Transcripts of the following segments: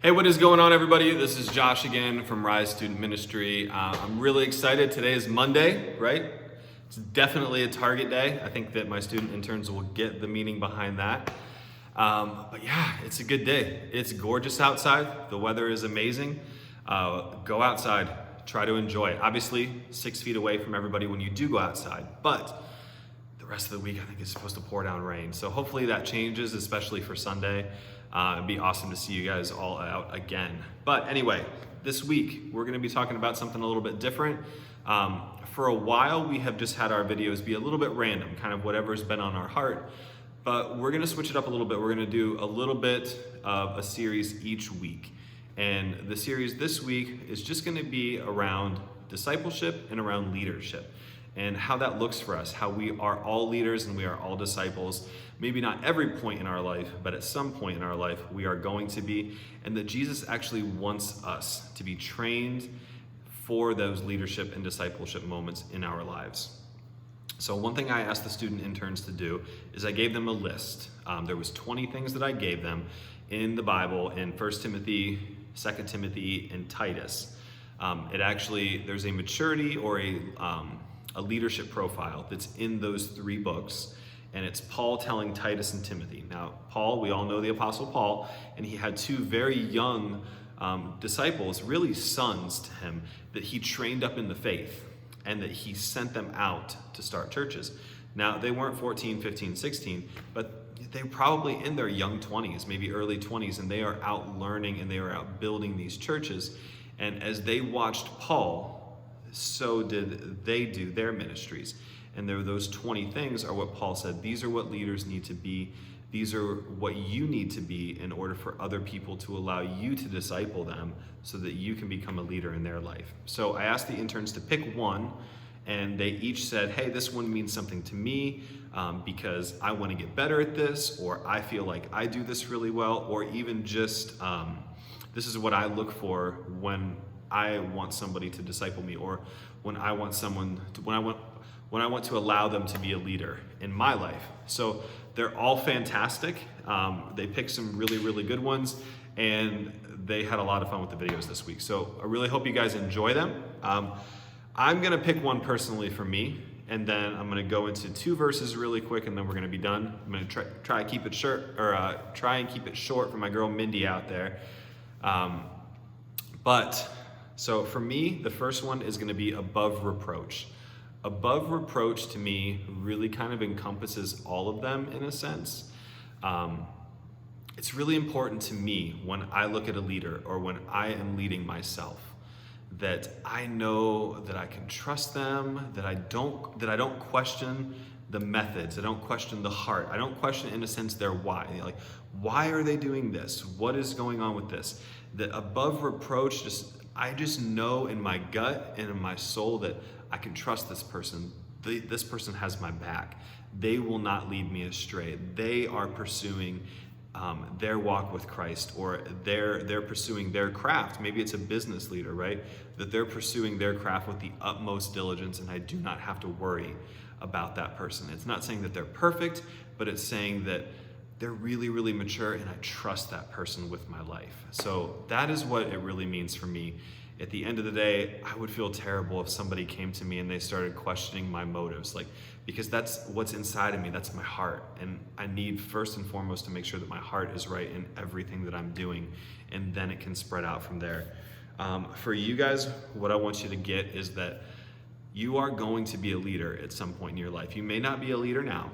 Hey, what is going on, everybody? This is Josh again from Rise Student Ministry. I'm really excited. Today is Monday, right? It's definitely a target day. I think that my student interns will get the meaning behind that. But yeah, it's a good day. It's gorgeous outside. The weather is amazing. Go outside. Try to enjoy it. Obviously, 6 feet away from everybody when you do go outside. But the rest of the week, I think, is supposed to pour down rain. So hopefully that changes, especially for Sunday. It'd be awesome to see you guys all out again. But anyway, this week, we're gonna be talking about something a little bit different. For a while, we have just had our videos be a little bit random, kind of whatever's been on our heart. But we're gonna switch it up a little bit. We're gonna do a little bit of a series each week. And the series this week is just gonna be around discipleship and around leadership, and how that looks for us, how we are all leaders and we are all disciples. Maybe not every point in our life, but at some point in our life, we are going to be, and that Jesus actually wants us to be trained for those leadership and discipleship moments in our lives. So one thing I asked the student interns to do is I gave them a list. There was 20 things that I gave them in the Bible in 1 Timothy, 2 Timothy, and Titus. There's a maturity or a leadership profile that's in those 3 books, and it's Paul telling Titus and Timothy. Now, Paul, we all know the Apostle Paul, and he had 2 very young disciples, really sons to him, that he trained up in the faith, and that he sent them out to start churches. Now, they weren't 14, 15, 16, but they were probably in their young 20s, maybe early 20s, and they are out learning and they are out building these churches. And as they watched Paul, so did they do their ministries. And those 20 things are what Paul said, these are what leaders need to be. These are what you need to be in order for other people to allow you to disciple them so that you can become a leader in their life. So I asked the interns to pick one, and they each said, hey, this one means something to me because I want to get better at this, or I feel like I do this really well, or even just this is what I look for when I want somebody to disciple me, or when I want to allow them to be a leader in my life. So they're all fantastic. They picked some really, really good ones, and they had a lot of fun with the videos this week. So I really hope you guys enjoy them. I'm gonna pick one personally for me, and then I'm gonna go into 2 verses really quick, and then we're gonna be done. I'm gonna try and keep it short, for my girl Mindy out there. So for me, the first one is gonna be above reproach. Above reproach to me really kind of encompasses all of them in a sense. It's really important to me when I look at a leader or when I am leading myself that I know that I can trust them, that I don't question the methods, I don't question the heart, I don't question in a sense their why. Like, why are they doing this? What is going on with this? That above reproach, I just know in my gut and in my soul that I can trust this person. This person has my back. They will not lead me astray. They are pursuing their walk with Christ, or they're pursuing their craft. Maybe it's a business leader, right? That they're pursuing their craft with the utmost diligence, and I do not have to worry about that person. It's not saying that they're perfect, but it's saying that they're really, really mature, and I trust that person with my life. So that is what it really means for me. At the end of the day, I would feel terrible if somebody came to me and they started questioning my motives, because that's what's inside of me, that's my heart. And I need first and foremost to make sure that my heart is right in everything that I'm doing, and then it can spread out from there. For you guys, what I want you to get is that you are going to be a leader at some point in your life. You may not be a leader now.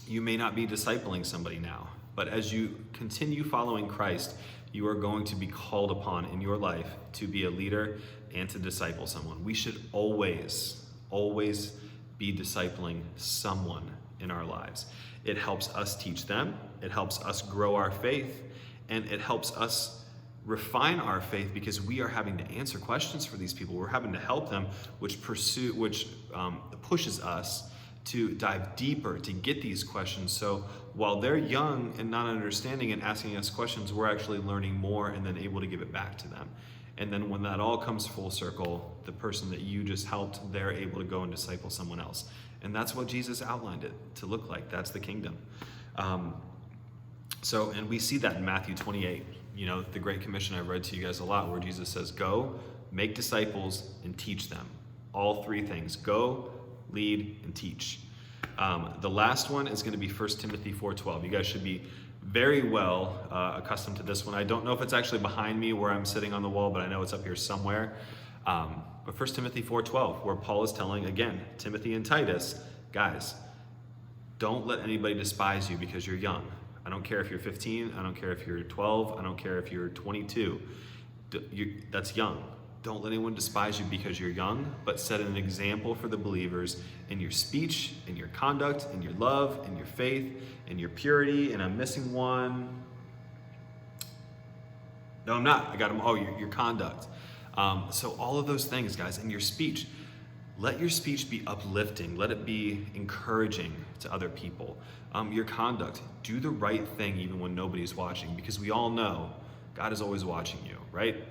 You may not be discipling somebody now, but as you continue following Christ, you are going to be called upon in your life to be a leader and to disciple someone. We should always be discipling someone in our lives. It helps us teach them, it helps us grow our faith, and it helps us refine our faith because we are having to answer questions for these people. We're having to help them, which pushes us to dive deeper, to get these questions. So while they're young and not understanding and asking us questions, we're actually learning more and then able to give it back to them. And then when that all comes full circle, the person that you just helped, they're able to go and disciple someone else. And that's what Jesus outlined it to look like. That's the kingdom. And we see that in Matthew 28. You know, the Great Commission I read to you guys a lot, where Jesus says, go, make disciples, and teach them. All three things: go, lead, and teach. The last one is going to be 1 Timothy 4:12. You guys should be very well accustomed to this one. I don't know if it's actually behind me where I'm sitting on the wall, but I know it's up here somewhere. But 1 Timothy 4:12, where Paul is telling, again, Timothy and Titus, guys, don't let anybody despise you because you're young. I don't care if you're 15, I don't care if you're 12, I don't care if you're 22. That's young. Don't let anyone despise you because you're young, but set an example for the believers in your speech, in your conduct, in your love, in your faith, in your purity. And I'm missing one. No, I'm not. I got them. Oh, your conduct. So all of those things, guys, in your speech, let your speech be uplifting. Let it be encouraging to other people. Your conduct, do the right thing even when nobody's watching, because we all know God is always watching you, right?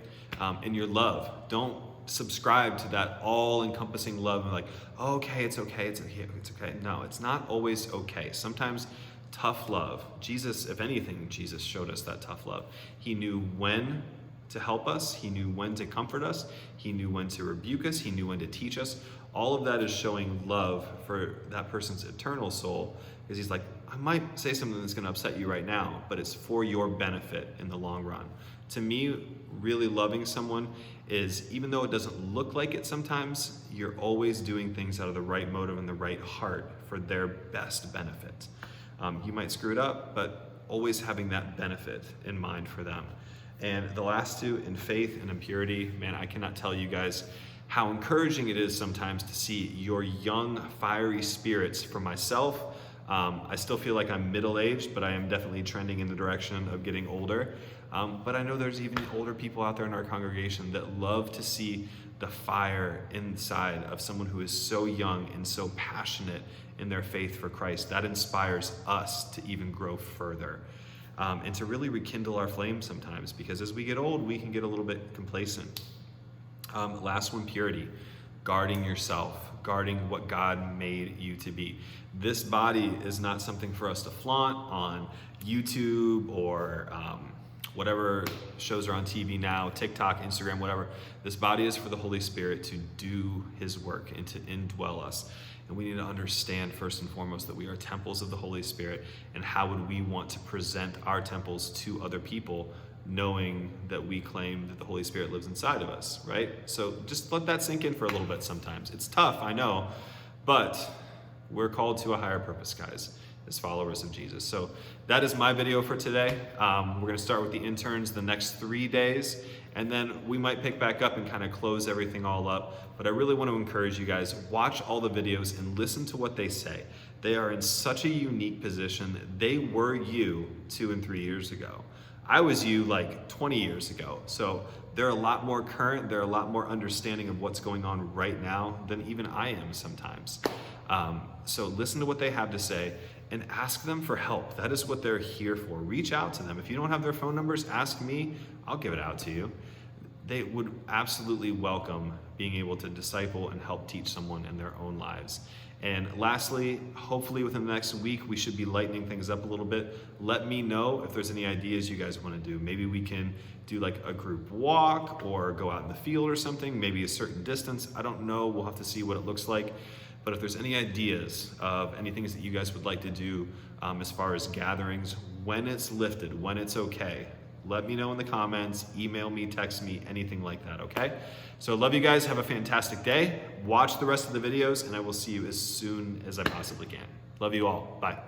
In your love, don't subscribe to that all-encompassing love and like, oh, okay, it's okay, it's okay, it's okay. No, it's not always okay. Sometimes tough love. Jesus, if anything, Jesus showed us that tough love. He knew when to help us. He knew when to comfort us. He knew when to rebuke us. He knew when to teach us. All of that is showing love for that person's eternal soul, because he's like, I might say something that's going to upset you right now, but it's for your benefit in the long run. To me, really loving someone is, even though it doesn't look like it sometimes, you're always doing things out of the right motive and the right heart for their best benefit. You might screw it up, but always having that benefit in mind for them. And the last two, in faith and in purity, man, I cannot tell you guys how encouraging it is sometimes to see your young, fiery spirits. For myself, I still feel like I'm middle-aged, but I am definitely trending in the direction of getting older. But I know there's even older people out there in our congregation that love to see the fire inside of someone who is so young and so passionate in their faith for Christ. That inspires us to even grow further. And to really rekindle our flame sometimes, because as we get old, we can get a little bit complacent. Last one, purity. Guarding yourself, guarding what God made you to be. This body is not something for us to flaunt on YouTube or whatever shows are on TV now, TikTok, Instagram, whatever. This body is for the Holy Spirit to do his work and to indwell us. And we need to understand first and foremost that we are temples of the Holy Spirit, and how would we want to present our temples to other people, knowing that we claim that the Holy Spirit lives inside of us, right? So just let that sink in for a little bit sometimes. It's tough, I know, but we're called to a higher purpose, guys, as followers of Jesus. So that is my video for today. We're going to start with the interns the next 3 days, and then we might pick back up and kind of close everything all up. But I really want to encourage you guys, watch all the videos and listen to what they say. They are in such a unique position. They were you 2 and 3 years ago. I was you like 20 years ago. So they're a lot more current. They're a lot more understanding of what's going on right now than even I am sometimes. So listen to what they have to say and ask them for help. That is what they're here for. Reach out to them. If you don't have their phone numbers, ask me. I'll give it out to you. They would absolutely welcome being able to disciple and help teach someone in their own lives. And lastly, hopefully within the next week, we should be lightening things up a little bit. Let me know if there's any ideas you guys want to do. Maybe we can do like a group walk or go out in the field or something, maybe a certain distance. I don't know. We'll have to see what it looks like. But if there's any ideas of any things that you guys would like to do as far as gatherings, when it's lifted, when it's okay, let me know in the comments, email me, text me, anything like that, okay? So love you guys, have a fantastic day. Watch the rest of the videos, and I will see you as soon as I possibly can. Love you all, bye.